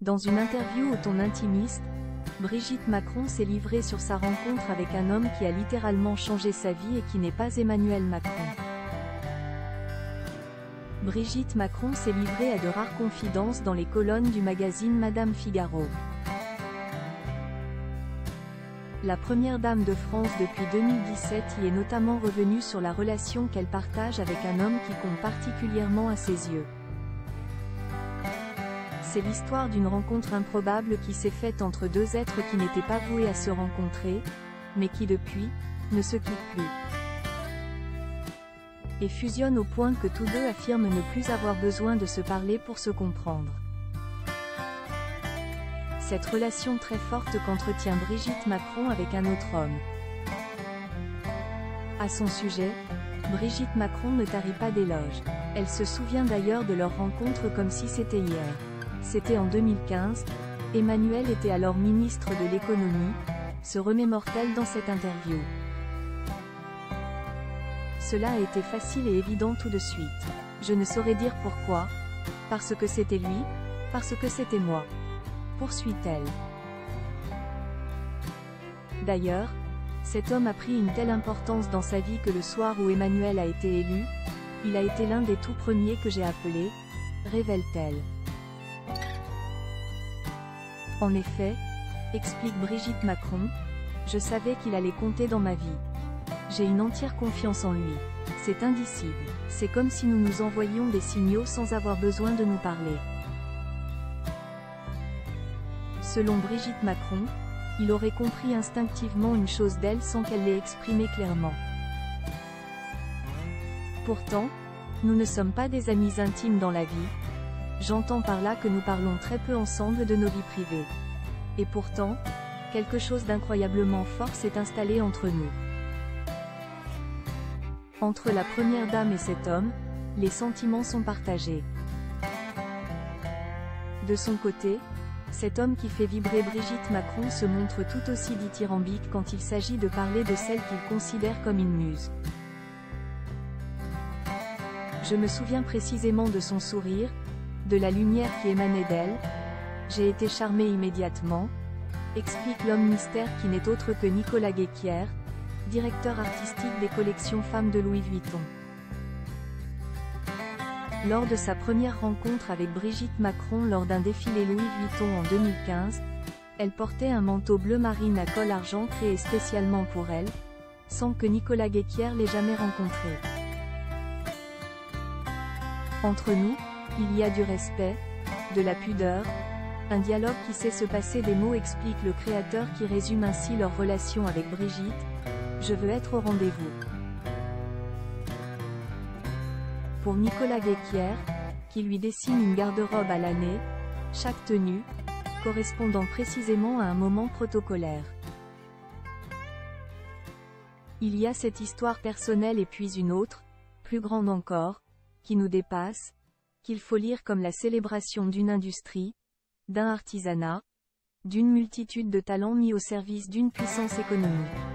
Dans une interview au ton intimiste, Brigitte Macron s'est livrée sur sa rencontre avec un homme qui a littéralement changé sa vie et qui n'est pas Emmanuel Macron. Brigitte Macron s'est livrée à de rares confidences dans les colonnes du magazine Madame Figaro. La première dame de France depuis 2017 y est notamment revenue sur la relation qu'elle partage avec un homme qui compte particulièrement à ses yeux. C'est l'histoire d'une rencontre improbable qui s'est faite entre deux êtres qui n'étaient pas voués à se rencontrer, mais qui depuis, ne se quittent plus. Et fusionnent au point que tous deux affirment ne plus avoir besoin de se parler pour se comprendre. Cette relation très forte qu'entretient Brigitte Macron avec un autre homme. À son sujet, Brigitte Macron ne tarit pas d'éloges. Elle se souvient d'ailleurs de leur rencontre comme si c'était hier. C'était en 2015, Emmanuel était alors ministre de l'économie, se remémore-t-elle dans cette interview. Cela a été facile et évident tout de suite. Je ne saurais dire pourquoi, parce que c'était lui, parce que c'était moi. Poursuit-elle. D'ailleurs, cet homme a pris une telle importance dans sa vie que le soir où Emmanuel a été élu, il a été l'un des tout premiers que j'ai appelés, révèle-t-elle. En effet, explique Brigitte Macron, je savais qu'il allait compter dans ma vie. J'ai une entière confiance en lui. C'est indicible. C'est comme si nous nous envoyions des signaux sans avoir besoin de nous parler. Selon Brigitte Macron, il aurait compris instinctivement une chose d'elle sans qu'elle l'ait exprimée clairement. Pourtant, nous ne sommes pas des amis intimes dans la vie. J'entends par là que nous parlons très peu ensemble de nos vies privées. Et pourtant, quelque chose d'incroyablement fort s'est installé entre nous. Entre la première dame et cet homme, les sentiments sont partagés. De son côté, cet homme qui fait vibrer Brigitte Macron se montre tout aussi dithyrambique quand il s'agit de parler de celle qu'il considère comme une muse. Je me souviens précisément de son sourire, de la lumière qui émanait d'elle. J'ai été charmé immédiatement, explique l'homme mystère qui n'est autre que Nicolas Guesquière, directeur artistique des collections femmes de Louis Vuitton. Lors de sa première rencontre avec Brigitte Macron lors d'un défilé Louis Vuitton en 2015, elle portait un manteau bleu marine à col argent créé spécialement pour elle, sans que Nicolas Guesquière l'ait jamais rencontré. Entre nous, il y a du respect, de la pudeur, un dialogue qui sait se passer des mots, explique le créateur qui résume ainsi leur relation avec Brigitte. Je veux être au rendez-vous. Pour Nicolas Guesquière, qui lui dessine une garde-robe à l'année, chaque tenue, correspondant précisément à un moment protocolaire. Il y a cette histoire personnelle et puis une autre, plus grande encore, qui nous dépasse, qu'il faut lire comme la célébration d'une industrie, d'un artisanat, d'une multitude de talents mis au service d'une puissance économique.